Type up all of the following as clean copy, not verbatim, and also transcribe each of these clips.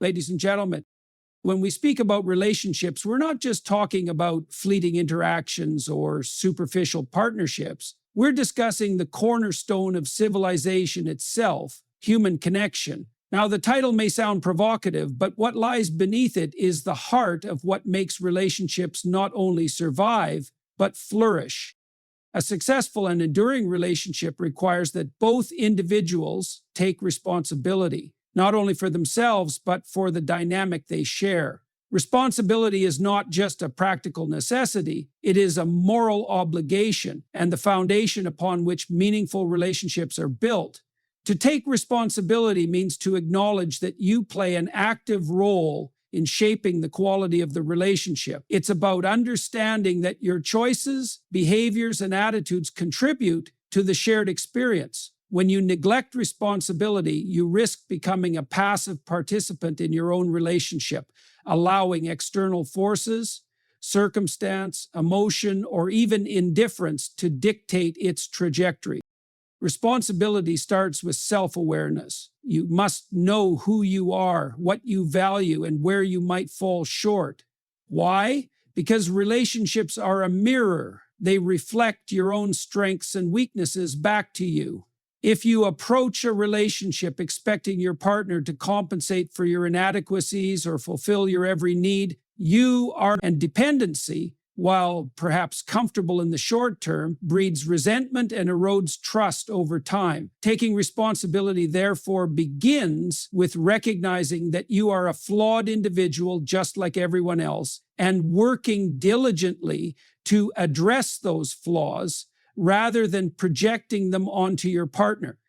Ladies and gentlemen, when we speak about relationships, we're not just talking about fleeting interactions or superficial partnerships. We're discussing the cornerstone of civilization itself, human connection. Now, the title may sound provocative, but what lies beneath it is the heart of what makes relationships not only survive, but flourish. A successful and enduring relationship requires that both individuals take responsibility, not only for themselves, but for the dynamic they share. Responsibility is not just a practical necessity, it is a moral obligation and the foundation upon which meaningful relationships are built. To take responsibility means to acknowledge that you play an active role in shaping the quality of the relationship. It's about understanding that your choices, behaviors, and attitudes contribute to the shared experience. When you neglect responsibility, you risk becoming a passive participant in your own relationship, allowing external forces, circumstance, emotion, or even indifference to dictate its trajectory. Responsibility starts with self-awareness. You must know who you are, what you value, and where you might fall short. Why? Because relationships are a mirror. They reflect your own strengths and weaknesses back to you. If you approach a relationship expecting your partner to compensate for your inadequacies or fulfill your every need, and dependency, while perhaps comfortable in the short term, breeds resentment and erodes trust over time. Taking responsibility, therefore, begins with recognizing that you are a flawed individual just like everyone else, and working diligently to address those flaws rather than projecting them onto your partner.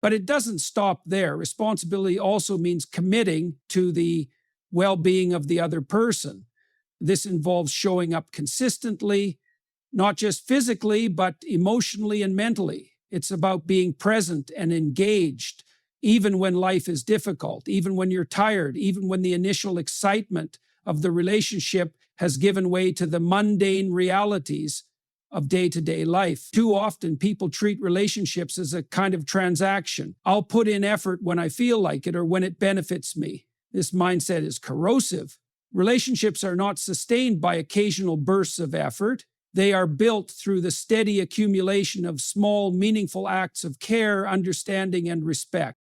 But it doesn't stop there. Responsibility also means committing to the well-being of the other person. This involves showing up consistently, not just physically, but emotionally and mentally. It's about being present and engaged, even when life is difficult, even when you're tired, even when the initial excitement of the relationship has given way to the mundane realities of day-to-day life. Too often, people treat relationships as a kind of transaction. I'll put in effort when I feel like it or when it benefits me. This mindset is corrosive. Relationships are not sustained by occasional bursts of effort. They are built through the steady accumulation of small, meaningful acts of care, understanding, and respect.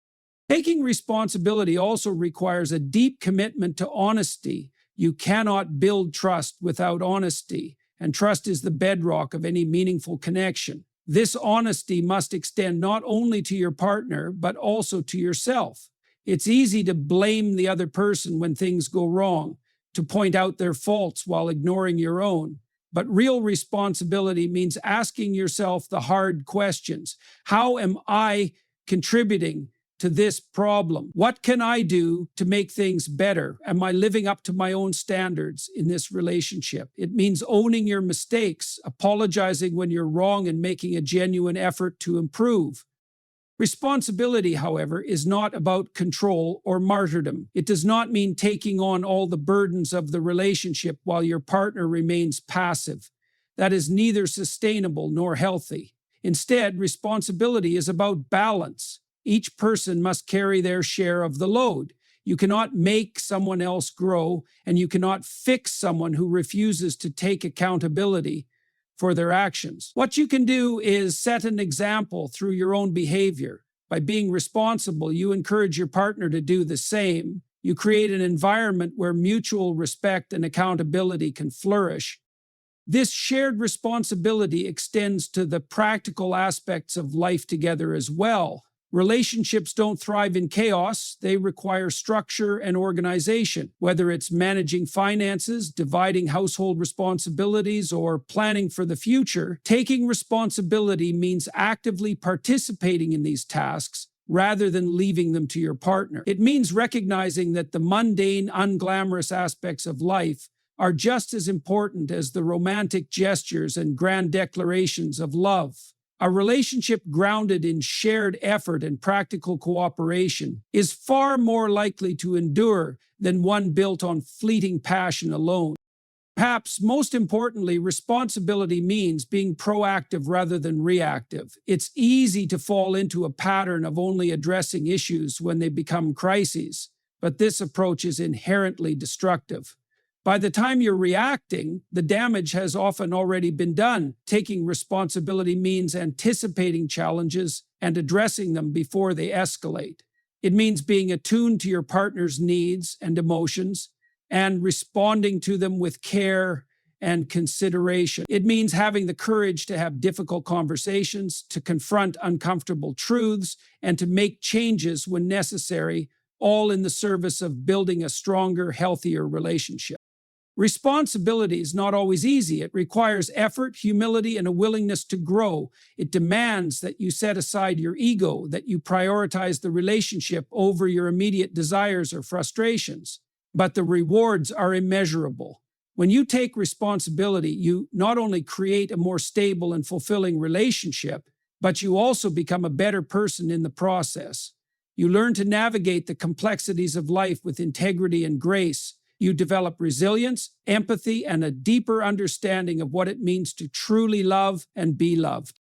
Taking responsibility also requires a deep commitment to honesty. You cannot build trust without honesty, and trust is the bedrock of any meaningful connection. This honesty must extend not only to your partner, but also to yourself. It's easy to blame the other person when things go wrong, to point out their faults while ignoring your own. But real responsibility means asking yourself the hard questions. How am I contributing to this problem? What can I do to make things better? Am I living up to my own standards in this relationship? It means owning your mistakes, apologizing when you're wrong, and making a genuine effort to improve. Responsibility, however, is not about control or martyrdom. It does not mean taking on all the burdens of the relationship while your partner remains passive. That is neither sustainable nor healthy. Instead, responsibility is about balance. Each person must carry their share of the load. You cannot make someone else grow, and you cannot fix someone who refuses to take accountability for their actions. What you can do is set an example through your own behavior. By being responsible, you encourage your partner to do the same. You create an environment where mutual respect and accountability can flourish. This shared responsibility extends to the practical aspects of life together as well. Relationships don't thrive in chaos. They require structure and organization. Whether it's managing finances, dividing household responsibilities, or planning for the future, taking responsibility means actively participating in these tasks rather than leaving them to your partner. It means recognizing that the mundane, unglamorous aspects of life are just as important as the romantic gestures and grand declarations of love. A relationship grounded in shared effort and practical cooperation is far more likely to endure than one built on fleeting passion alone. Perhaps most importantly, responsibility means being proactive rather than reactive. It's easy to fall into a pattern of only addressing issues when they become crises. but this approach is inherently destructive. By the time you're reacting, the damage has often already been done. Taking responsibility means anticipating challenges and addressing them before they escalate. It means being attuned to your partner's needs and emotions and responding to them with care and consideration. It means having the courage to have difficult conversations, to confront uncomfortable truths, and to make changes when necessary, all in the service of building a stronger, healthier relationship. Responsibility is not always easy. It requires effort, humility, and a willingness to grow. It demands that you set aside your ego, that you prioritize the relationship over your immediate desires or frustrations. But the rewards are immeasurable. When you take responsibility, you not only create a more stable and fulfilling relationship, but you also become a better person in the process. You learn to navigate the complexities of life with integrity and grace. You develop resilience, empathy, and a deeper understanding of what it means to truly love and be loved.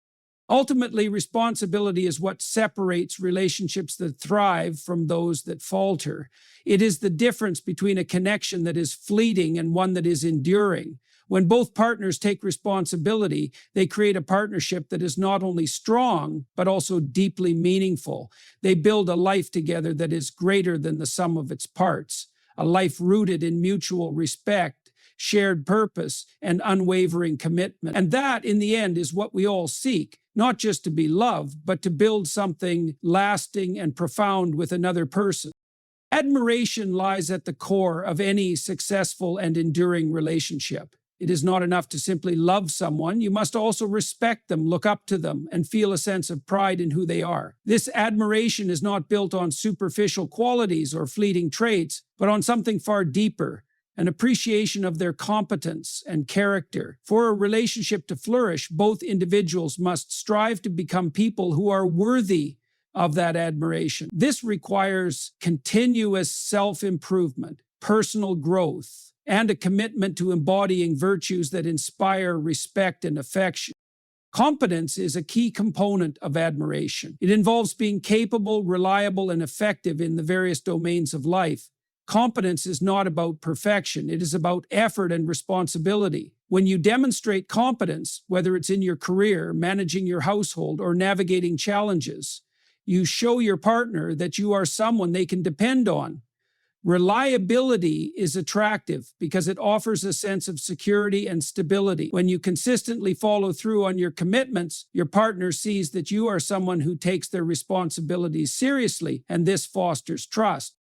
Ultimately, responsibility is what separates relationships that thrive from those that falter. It is the difference between a connection that is fleeting and one that is enduring. When both partners take responsibility, they create a partnership that is not only strong, but also deeply meaningful. They build a life together that is greater than the sum of its parts. A life rooted in mutual respect, shared purpose, and unwavering commitment. And that, in the end, is what we all seek, not just to be loved, but to build something lasting and profound with another person. Admiration lies at the core of any successful and enduring relationship. It is not enough to simply love someone. You must also respect them, look up to them, and feel a sense of pride in who they are. This admiration is not built on superficial qualities or fleeting traits, but on something far deeper, an appreciation of their competence and character. For a relationship to flourish, both individuals must strive to become people who are worthy of that admiration. This requires continuous self-improvement, personal growth, and a commitment to embodying virtues that inspire respect and affection. Competence is a key component of admiration. It involves being capable, reliable, and effective in the various domains of life. Competence is not about perfection. It is about effort and responsibility. When you demonstrate competence, whether it's in your career, managing your household, or navigating challenges, you show your partner that you are someone they can depend on. Reliability is attractive because it offers a sense of security and stability. When you consistently follow through on your commitments, your partner sees that you are someone who takes their responsibilities seriously, and this fosters trust.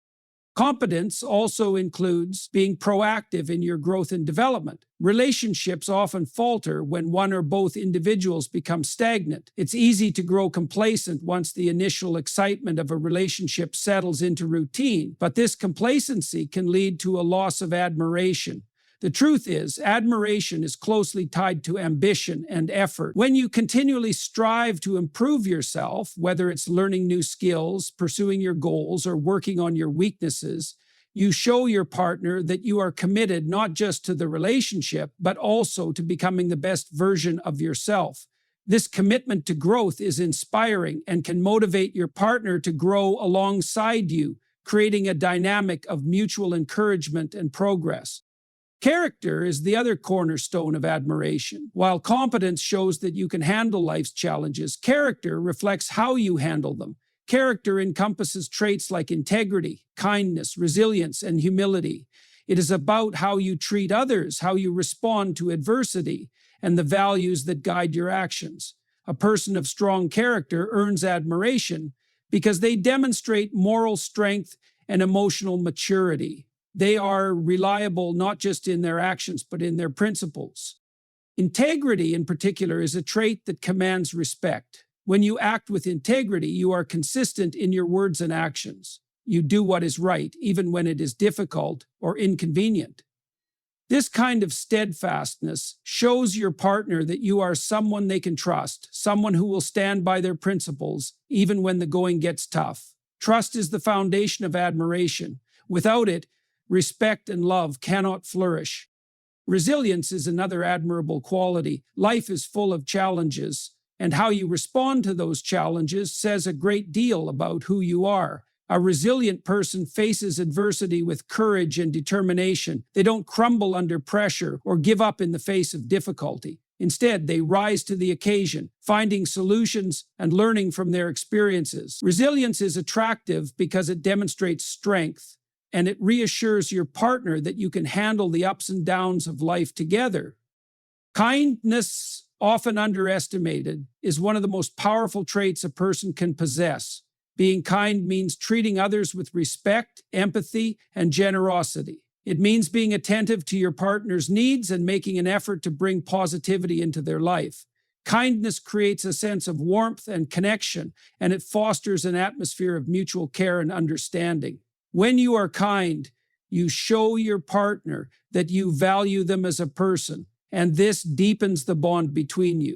Competence also includes being proactive in your growth and development. Relationships often falter when one or both individuals become stagnant. It's easy to grow complacent once the initial excitement of a relationship settles into routine, but this complacency can lead to a loss of admiration. The truth is, admiration is closely tied to ambition and effort. When you continually strive to improve yourself, whether it's learning new skills, pursuing your goals, or working on your weaknesses, you show your partner that you are committed not just to the relationship, but also to becoming the best version of yourself. This commitment to growth is inspiring and can motivate your partner to grow alongside you, creating a dynamic of mutual encouragement and progress. Character is the other cornerstone of admiration. While competence shows that you can handle life's challenges, character reflects how you handle them. Character encompasses traits like integrity, kindness, resilience, and humility. It is about how you treat others, how you respond to adversity, and the values that guide your actions. A person of strong character earns admiration because they demonstrate moral strength and emotional maturity. They are reliable not just in their actions, but in their principles. Integrity, in particular, is a trait that commands respect. When you act with integrity, you are consistent in your words and actions. You do what is right, even when it is difficult or inconvenient. This kind of steadfastness shows your partner that you are someone they can trust, someone who will stand by their principles, even when the going gets tough. Trust is the foundation of admiration. Without it, respect and love cannot flourish. Resilience is another admirable quality. Life is full of challenges, and how you respond to those challenges says a great deal about who you are. A resilient person faces adversity with courage and determination. They don't crumble under pressure or give up in the face of difficulty. Instead, they rise to the occasion, finding solutions and learning from their experiences. Resilience is attractive because it demonstrates strength, and it reassures your partner that you can handle the ups and downs of life together. Kindness, often underestimated, is one of the most powerful traits a person can possess. Being kind means treating others with respect, empathy, and generosity. It means being attentive to your partner's needs and making an effort to bring positivity into their life. Kindness creates a sense of warmth and connection, and it fosters an atmosphere of mutual care and understanding. When you are kind, you show your partner that you value them as a person, and this deepens the bond between you.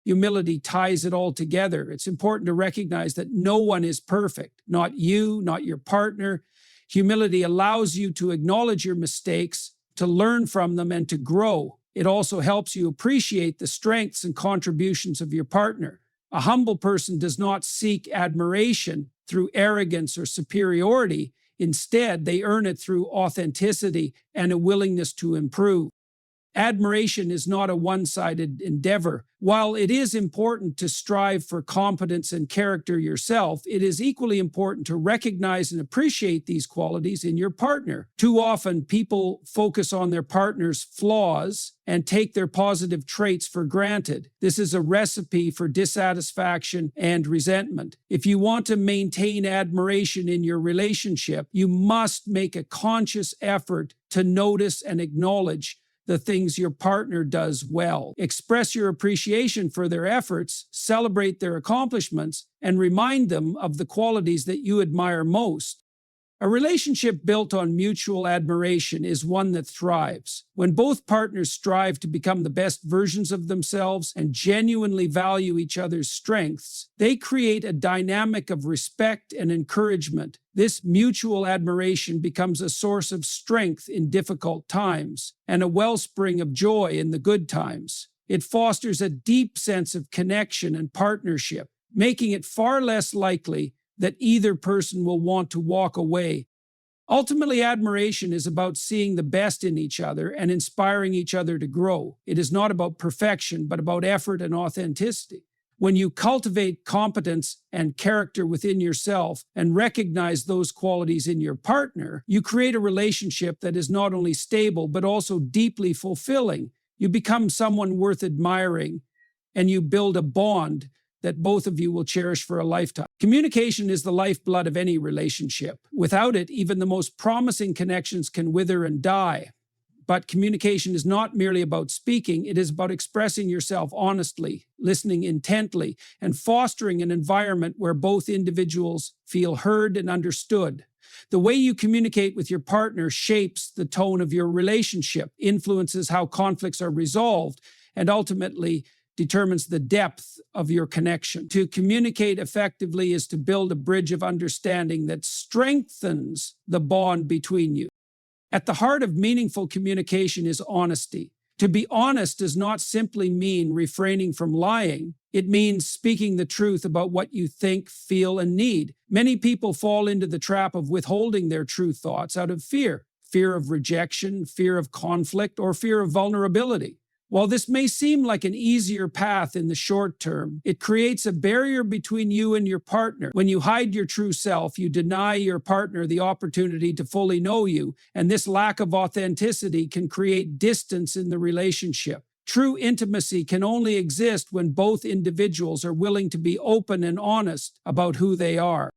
Humility ties it all together. It's important to recognize that no one is perfect, not you, not your partner. Humility allows you to acknowledge your mistakes, to learn from them, and to grow. It also helps you appreciate the strengths and contributions of your partner. A humble person does not seek admiration through arrogance or superiority. Instead, they earn it through authenticity and a willingness to improve. Admiration is not a one-sided endeavor. While it is important to strive for competence and character yourself, it is equally important to recognize and appreciate these qualities in your partner. Too often, people focus on their partner's flaws and take their positive traits for granted. This is a recipe for dissatisfaction and resentment. If you want to maintain admiration in your relationship, you must make a conscious effort to notice and acknowledge the things your partner does well. Express your appreciation for their efforts, celebrate their accomplishments, and remind them of the qualities that you admire most. A relationship built on mutual admiration is one that thrives. When both partners strive to become the best versions of themselves and genuinely value each other's strengths, they create a dynamic of respect and encouragement. This mutual admiration becomes a source of strength in difficult times and a wellspring of joy in the good times. It fosters a deep sense of connection and partnership, making it far less likely that either person will want to walk away. Ultimately, admiration is about seeing the best in each other and inspiring each other to grow. It is not about perfection, but about effort and authenticity. When you cultivate competence and character within yourself and recognize those qualities in your partner, you create a relationship that is not only stable, but also deeply fulfilling. You become someone worth admiring, and you build a bond that both of you will cherish for a lifetime. Communication is the lifeblood of any relationship. Without it, even the most promising connections can wither and die. But communication is not merely about speaking, it is about expressing yourself honestly, listening intently, and fostering an environment where both individuals feel heard and understood. The way you communicate with your partner shapes the tone of your relationship, influences how conflicts are resolved, and ultimately determines the depth of your connection. To communicate effectively is to build a bridge of understanding that strengthens the bond between you. At the heart of meaningful communication is honesty. To be honest does not simply mean refraining from lying. It means speaking the truth about what you think, feel, and need. Many people fall into the trap of withholding their true thoughts out of fear of rejection, fear of conflict, or fear of vulnerability. While this may seem like an easier path in the short term, it creates a barrier between you and your partner. When you hide your true self, you deny your partner the opportunity to fully know you, and this lack of authenticity can create distance in the relationship. True intimacy can only exist when both individuals are willing to be open and honest about who they are.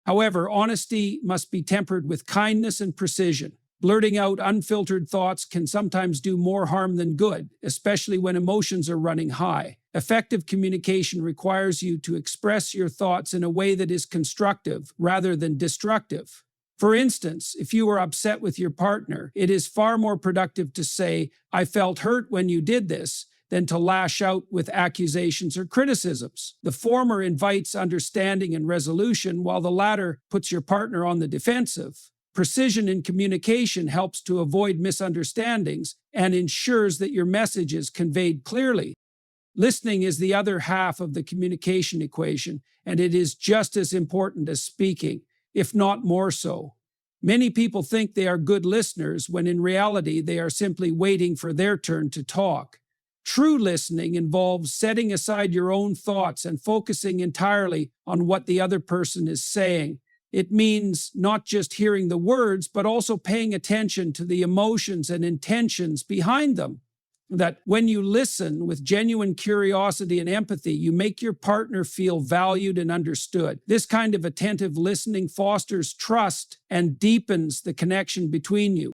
However, honesty must be tempered with kindness and precision. Blurting out unfiltered thoughts can sometimes do more harm than good, especially when emotions are running high. Effective communication requires you to express your thoughts in a way that is constructive rather than destructive. For instance, if you are upset with your partner, it is far more productive to say, "I felt hurt when you did this," than to lash out with accusations or criticisms. The former invites understanding and resolution, while the latter puts your partner on the defensive. Precision in communication helps to avoid misunderstandings and ensures that your message is conveyed clearly. Listening is the other half of the communication equation, and it is just as important as speaking. if not more so. Many people think they are good listeners when in reality they are simply waiting for their turn to talk. True listening involves setting aside your own thoughts and focusing entirely on what the other person is saying. It means not just hearing the words, but also paying attention to the emotions and intentions behind them. That when you listen with genuine curiosity and empathy, you make your partner feel valued and understood. This kind of attentive listening fosters trust and deepens the connection between you.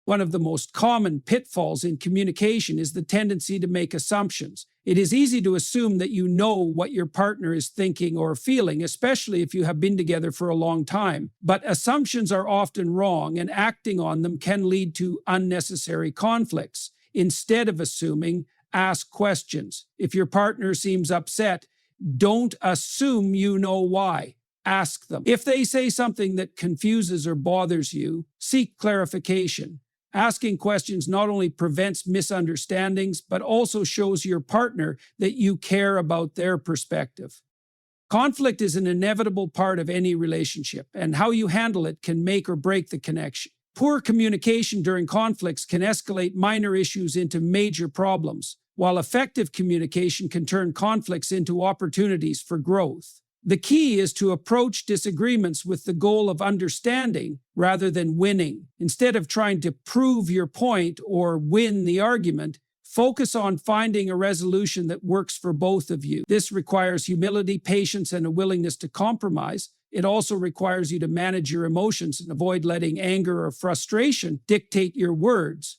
One of the most common pitfalls in communication is the tendency to make assumptions. It is easy to assume that you know what your partner is thinking or feeling, especially if you have been together for a long time. But assumptions are often wrong, and acting on them can lead to unnecessary conflicts. Instead of assuming, ask questions. If your partner seems upset, don't assume you know why. Ask them. If they say something that confuses or bothers you, seek clarification. Asking questions not only prevents misunderstandings, but also shows your partner that you care about their perspective. Conflict is an inevitable part of any relationship, and how you handle it can make or break the connection. Poor communication during conflicts can escalate minor issues into major problems, while effective communication can turn conflicts into opportunities for growth. The key is to approach disagreements with the goal of understanding rather than winning. Instead of trying to prove your point or win the argument, focus on finding a resolution that works for both of you. This requires humility, patience, and a willingness to compromise. It also requires you to manage your emotions and avoid letting anger or frustration dictate your words.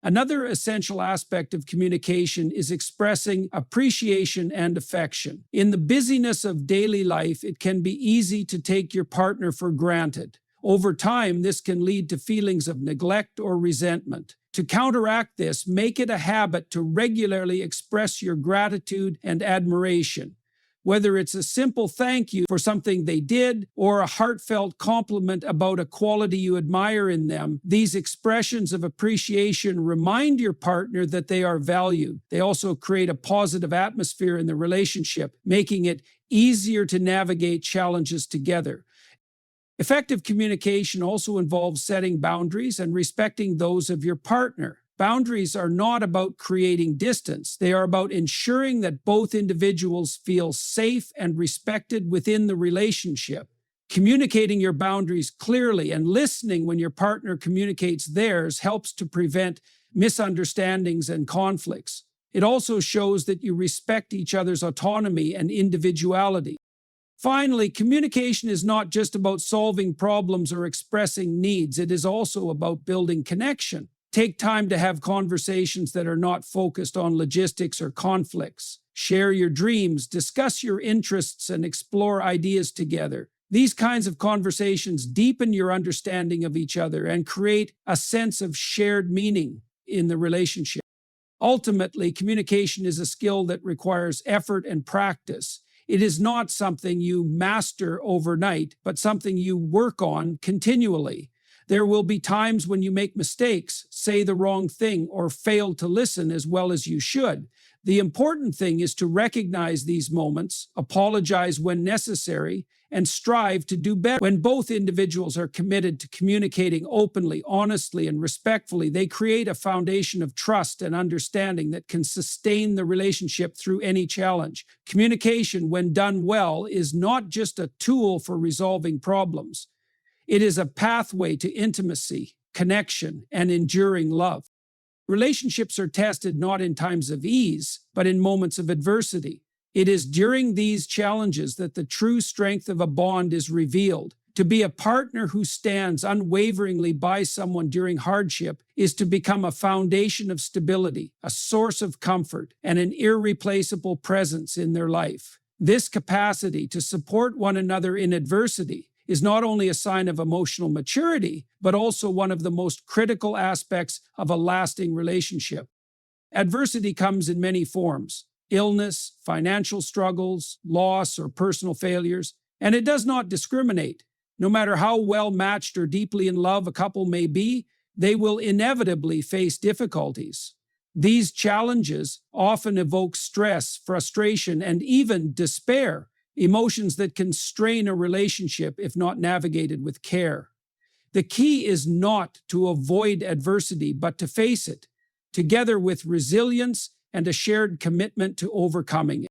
Another essential aspect of communication is expressing appreciation and affection. In the busyness of daily life, it can be easy to take your partner for granted. Over time, this can lead to feelings of neglect or resentment. To counteract this, make it a habit to regularly express your gratitude and admiration. Whether it's a simple thank you for something they did or a heartfelt compliment about a quality you admire in them, these expressions of appreciation remind your partner that they are valued. They also create a positive atmosphere in the relationship, making it easier to navigate challenges together. Effective communication also involves setting boundaries and respecting those of your partner. Boundaries are not about creating distance. They are about ensuring that both individuals feel safe and respected within the relationship. Communicating your boundaries clearly and listening when your partner communicates theirs helps to prevent misunderstandings and conflicts. It also shows that you respect each other's autonomy and individuality. Finally, communication is not just about solving problems or expressing needs. It is also about building connection. Take time to have conversations that are not focused on logistics or conflicts. Share your dreams, discuss your interests, and explore ideas together. These kinds of conversations deepen your understanding of each other and create a sense of shared meaning in the relationship. Ultimately, communication is a skill that requires effort and practice. It is not something you master overnight, but something you work on continually. There will be times when you make mistakes, say the wrong thing, or fail to listen as well as you should. The important thing is to recognize these moments, apologize when necessary, and strive to do better. When both individuals are committed to communicating openly, honestly, and respectfully, they create a foundation of trust and understanding that can sustain the relationship through any challenge. Communication, when done well, is not just a tool for resolving problems. It is a pathway to intimacy, connection, and enduring love. Relationships are tested not in times of ease, but in moments of adversity. It is during these challenges that the true strength of a bond is revealed. To be a partner who stands unwaveringly by someone during hardship is to become a foundation of stability, a source of comfort, and an irreplaceable presence in their life. This capacity to support one another in adversity is not only a sign of emotional maturity, but also one of the most critical aspects of a lasting relationship. Adversity comes in many forms: illness, financial struggles, loss, or personal failures, and it does not discriminate. No matter how well matched or deeply in love a couple may be, they will inevitably face difficulties. These challenges often evoke stress, frustration, and even despair. emotions that can strain a relationship if not navigated with care. The key is not to avoid adversity, but to face it, together with resilience and a shared commitment to overcoming it.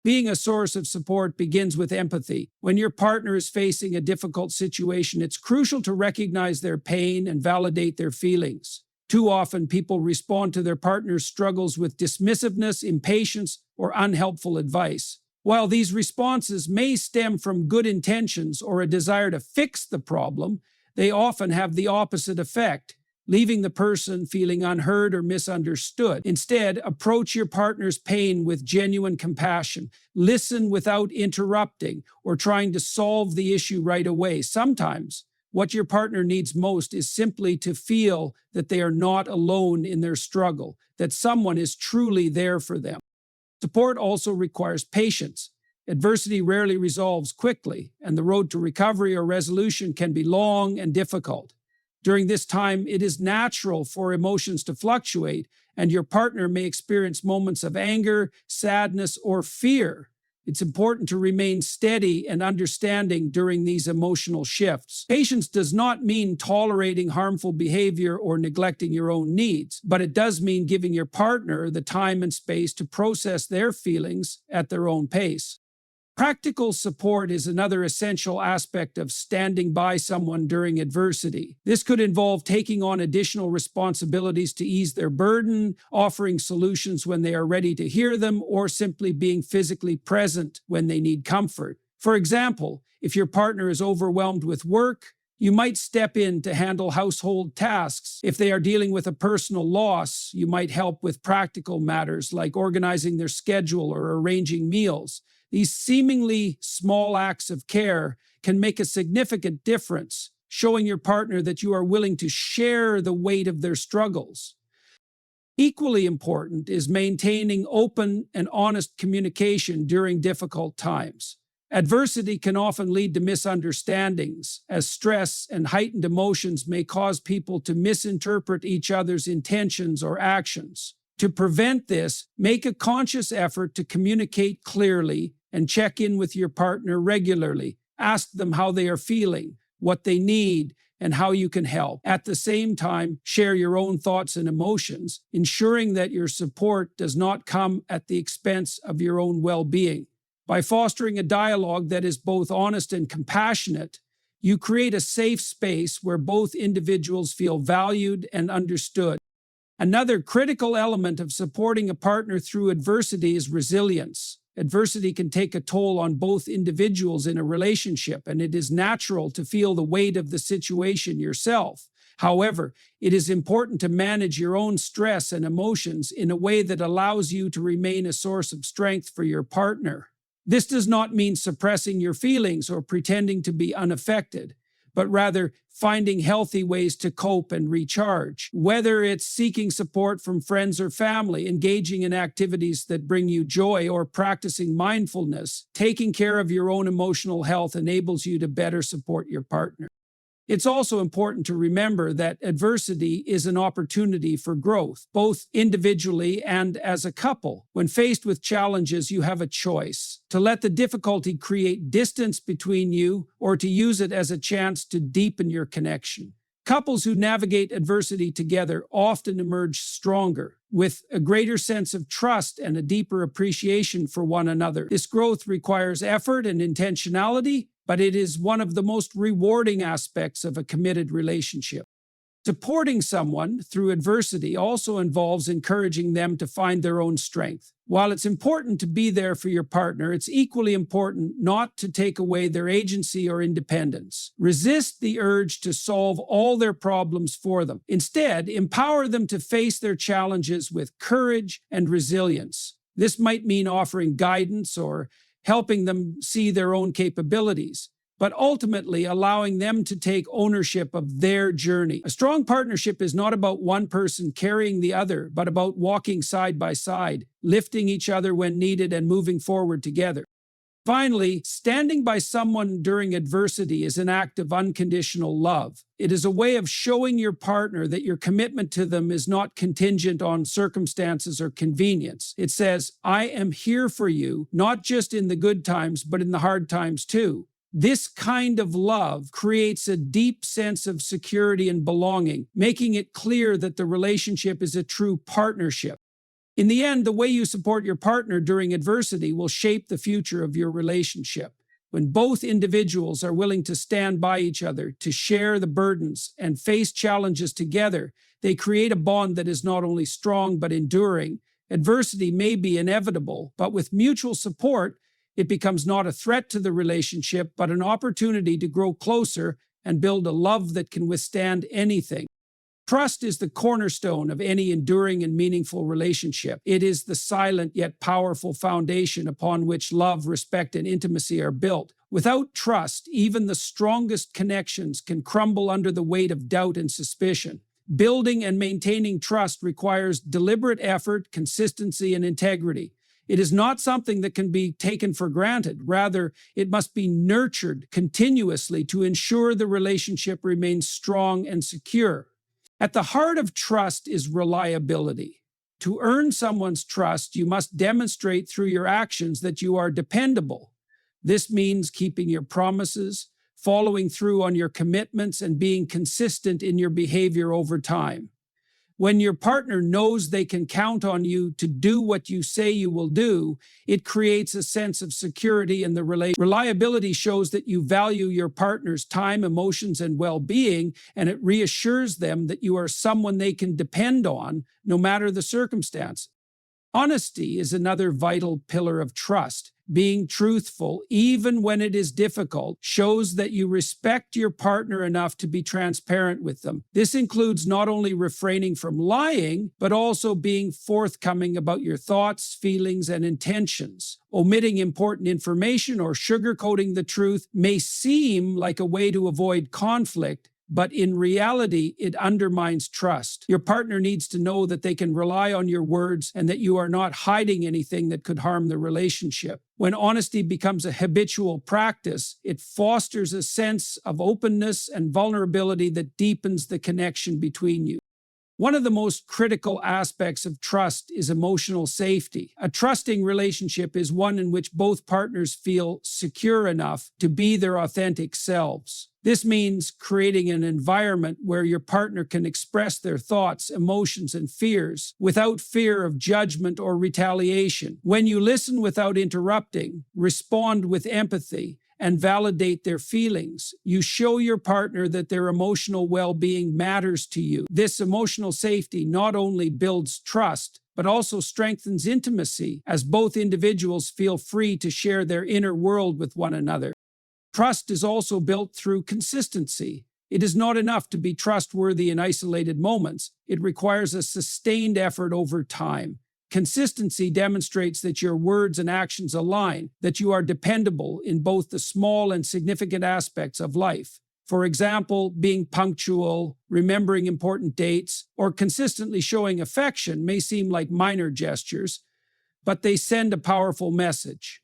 Being a source of support begins with empathy. When your partner is facing a difficult situation, it's crucial to recognize their pain and validate their feelings. Too often, people respond to their partner's struggles with dismissiveness, impatience, or unhelpful advice. While these responses may stem from good intentions or a desire to fix the problem, they often have the opposite effect, leaving the person feeling unheard or misunderstood. Instead, approach your partner's pain with genuine compassion. Listen without interrupting or trying to solve the issue right away. Sometimes, what your partner needs most is simply to feel that they are not alone in their struggle, that someone is truly there for them. Support also requires patience. Adversity rarely resolves quickly, and the road to recovery or resolution can be long and difficult. During this time, it is natural for emotions to fluctuate, and your partner may experience moments of anger, sadness, or fear. It's important to remain steady and understanding during these emotional shifts. Patience does not mean tolerating harmful behavior or neglecting your own needs, but it does mean giving your partner the time and space to process their feelings at their own pace. Practical support is another essential aspect of standing by someone during adversity. This could involve taking on additional responsibilities to ease their burden, offering solutions when they are ready to hear them, or simply being physically present when they need comfort. For example, if your partner is overwhelmed with work, you might step in to handle household tasks. If they are dealing with a personal loss, you might help with practical matters like organizing their schedule or arranging meals. These seemingly small acts of care can make a significant difference, showing your partner that you are willing to share the weight of their struggles. Equally important is maintaining open and honest communication during difficult times. Adversity can often lead to misunderstandings, as stress and heightened emotions may cause people to misinterpret each other's intentions or actions. To prevent this, make a conscious effort to communicate clearly and check in with your partner regularly. Ask them how they are feeling, what they need, and how you can help. At the same time, share your own thoughts and emotions, ensuring that your support does not come at the expense of your own well-being. By fostering a dialogue that is both honest and compassionate, you create a safe space where both individuals feel valued and understood. Another critical element of supporting a partner through adversity is resilience. Adversity can take a toll on both individuals in a relationship, and it is natural to feel the weight of the situation yourself. However, it is important to manage your own stress and emotions in a way that allows you to remain a source of strength for your partner. This does not mean suppressing your feelings or pretending to be unaffected, but rather finding healthy ways to cope and recharge. Whether it's seeking support from friends or family, engaging in activities that bring you joy, or practicing mindfulness, taking care of your own emotional health enables you to better support your partner. It's also important to remember that adversity is an opportunity for growth, both individually and as a couple. When faced with challenges, you have a choice: to let the difficulty create distance between you, or to use it as a chance to deepen your connection. Couples who navigate adversity together often emerge stronger, with a greater sense of trust and a deeper appreciation for one another. This growth requires effort and intentionality, but it is one of the most rewarding aspects of a committed relationship. Supporting someone through adversity also involves encouraging them to find their own strength. While it's important to be there for your partner, it's equally important not to take away their agency or independence. Resist the urge to solve all their problems for them. Instead, empower them to face their challenges with courage and resilience. This might mean offering guidance or helping them see their own capabilities, but ultimately allowing them to take ownership of their journey. A strong partnership is not about one person carrying the other, but about walking side by side, lifting each other when needed, and moving forward together. Finally, standing by someone during adversity is an act of unconditional love. It is a way of showing your partner that your commitment to them is not contingent on circumstances or convenience. It says, I am here for you, not just in the good times, but in the hard times too. This kind of love creates a deep sense of security and belonging, making it clear that the relationship is a true partnership. In the end, the way you support your partner during adversity will shape the future of your relationship. When both individuals are willing to stand by each other, to share the burdens, and face challenges together, they create a bond that is not only strong but enduring. Adversity may be inevitable, but with mutual support, it becomes not a threat to the relationship, but an opportunity to grow closer and build a love that can withstand anything. Trust is the cornerstone of any enduring and meaningful relationship. It is the silent yet powerful foundation upon which love, respect, and intimacy are built. Without trust, even the strongest connections can crumble under the weight of doubt and suspicion. Building and maintaining trust requires deliberate effort, consistency, and integrity. It is not something that can be taken for granted. Rather, it must be nurtured continuously to ensure the relationship remains strong and secure. At the heart of trust is reliability. To earn someone's trust, you must demonstrate through your actions that you are dependable. This means keeping your promises, following through on your commitments, and being consistent in your behavior over time. When your partner knows they can count on you to do what you say you will do, it creates a sense of security in the relationship. Reliability shows that you value your partner's time, emotions, and well-being, and it reassures them that you are someone they can depend on, no matter the circumstance. Honesty is another vital pillar of trust. Being truthful, even when it is difficult, shows that you respect your partner enough to be transparent with them. This includes not only refraining from lying, but also being forthcoming about your thoughts, feelings, and intentions. Omitting important information or sugarcoating the truth may seem like a way to avoid conflict, but in reality, it undermines trust. Your partner needs to know that they can rely on your words and that you are not hiding anything that could harm the relationship. When honesty becomes a habitual practice, it fosters a sense of openness and vulnerability that deepens the connection between you. One of the most critical aspects of trust is emotional safety. A trusting relationship is one in which both partners feel secure enough to be their authentic selves. This means creating an environment where your partner can express their thoughts, emotions, and fears without fear of judgment or retaliation. When you listen without interrupting, respond with empathy, and validate their feelings, you show your partner that their emotional well-being matters to you. This emotional safety not only builds trust, but also strengthens intimacy, as both individuals feel free to share their inner world with one another. Trust is also built through consistency. It is not enough to be trustworthy in isolated moments. It requires a sustained effort over time. Consistency demonstrates that your words and actions align, that you are dependable in both the small and significant aspects of life. For example, being punctual, remembering important dates, or consistently showing affection may seem like minor gestures, but they send a powerful message.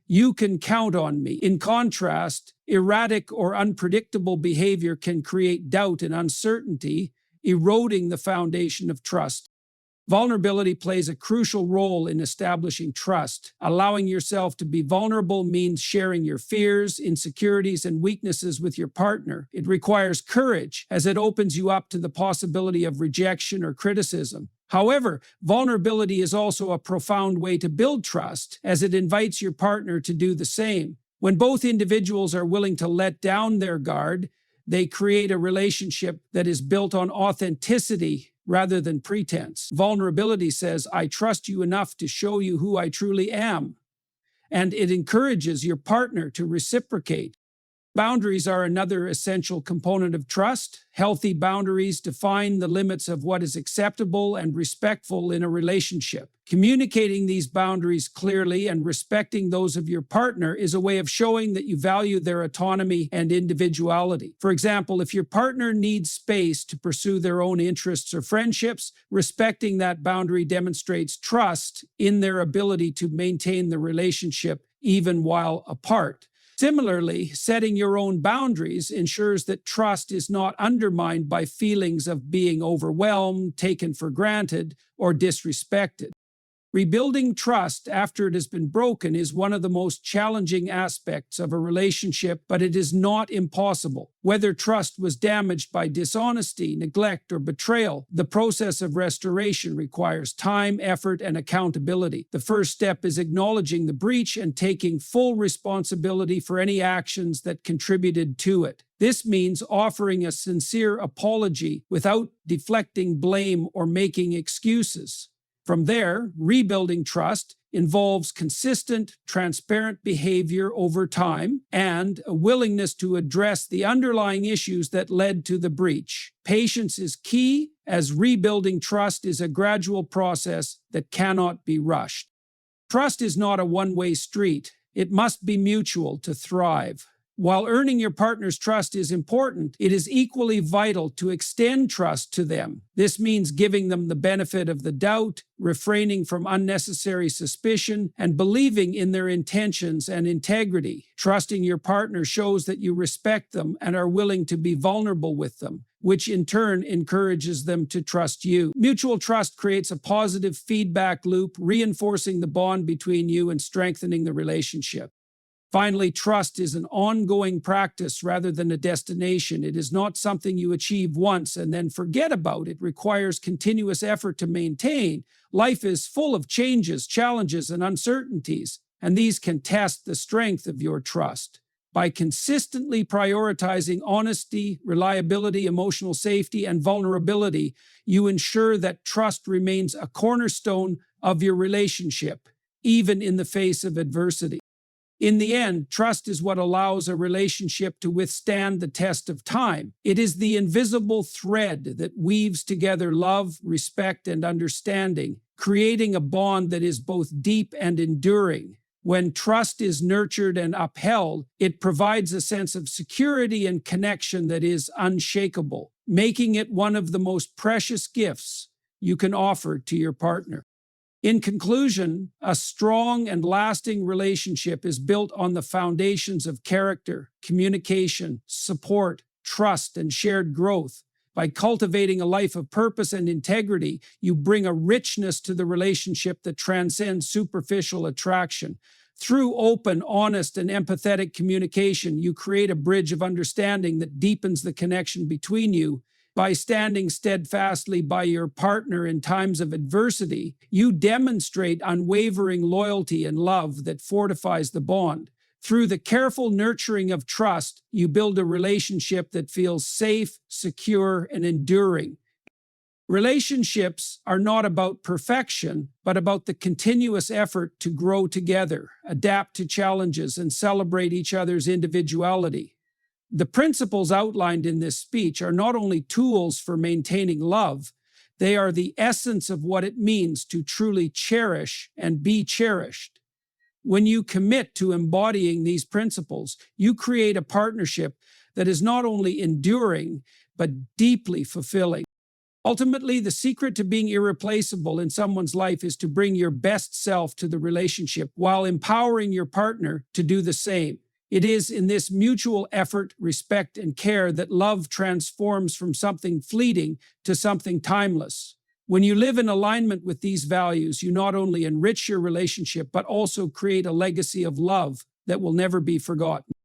You can count on me. In contrast, erratic or unpredictable behavior can create doubt and uncertainty, eroding the foundation of trust. Vulnerability plays a crucial role in establishing trust. Allowing yourself to be vulnerable means sharing your fears, insecurities, and weaknesses with your partner. It requires courage, as it opens you up to the possibility of rejection or criticism. However, vulnerability is also a profound way to build trust, as it invites your partner to do the same. When both individuals are willing to let down their guard, they create a relationship that is built on authenticity rather than pretense. Vulnerability says, I trust you enough to show you who I truly am. And it encourages your partner to reciprocate. Boundaries are another essential component of trust. Healthy boundaries define the limits of what is acceptable and respectful in a relationship. Communicating these boundaries clearly and respecting those of your partner is a way of showing that you value their autonomy and individuality. For example, if your partner needs space to pursue their own interests or friendships, respecting that boundary demonstrates trust in their ability to maintain the relationship even while apart. Similarly, setting your own boundaries ensures that trust is not undermined by feelings of being overwhelmed, taken for granted, or disrespected. Rebuilding trust after it has been broken is one of the most challenging aspects of a relationship, but it is not impossible. Whether trust was damaged by dishonesty, neglect, or betrayal, the process of restoration requires time, effort, and accountability. The first step is acknowledging the breach and taking full responsibility for any actions that contributed to it. This means offering a sincere apology without deflecting blame or making excuses. From there, rebuilding trust involves consistent, transparent behavior over time and a willingness to address the underlying issues that led to the breach. Patience is key, as rebuilding trust is a gradual process that cannot be rushed. Trust is not a one-way street. It must be mutual to thrive. While earning your partner's trust is important, it is equally vital to extend trust to them. This means giving them the benefit of the doubt, refraining from unnecessary suspicion, and believing in their intentions and integrity. Trusting your partner shows that you respect them and are willing to be vulnerable with them, which in turn encourages them to trust you. Mutual trust creates a positive feedback loop, reinforcing the bond between you and strengthening the relationship. Finally, trust is an ongoing practice rather than a destination. It is not something you achieve once and then forget about. It requires continuous effort to maintain. Life is full of changes, challenges, and uncertainties, and these can test the strength of your trust. By consistently prioritizing honesty, reliability, emotional safety, and vulnerability, you ensure that trust remains a cornerstone of your relationship, even in the face of adversity. In the end, trust is what allows a relationship to withstand the test of time. It is the invisible thread that weaves together love, respect, and understanding, creating a bond that is both deep and enduring. When trust is nurtured and upheld, it provides a sense of security and connection that is unshakable, making it one of the most precious gifts you can offer to your partner. In conclusion, a strong and lasting relationship is built on the foundations of character, communication, support, trust, and shared growth. By cultivating a life of purpose and integrity, you bring a richness to the relationship that transcends superficial attraction. Through open, honest, and empathetic communication, you create a bridge of understanding that deepens the connection between you. By standing steadfastly by your partner in times of adversity, you demonstrate unwavering loyalty and love that fortifies the bond. Through the careful nurturing of trust, you build a relationship that feels safe, secure, and enduring. Relationships are not about perfection, but about the continuous effort to grow together, adapt to challenges, and celebrate each other's individuality. The principles outlined in this speech are not only tools for maintaining love, they are the essence of what it means to truly cherish and be cherished. When you commit to embodying these principles, you create a partnership that is not only enduring, but deeply fulfilling. Ultimately, the secret to being irreplaceable in someone's life is to bring your best self to the relationship while empowering your partner to do the same. It is in this mutual effort, respect, and care that love transforms from something fleeting to something timeless. When you live in alignment with these values, you not only enrich your relationship, but also create a legacy of love that will never be forgotten.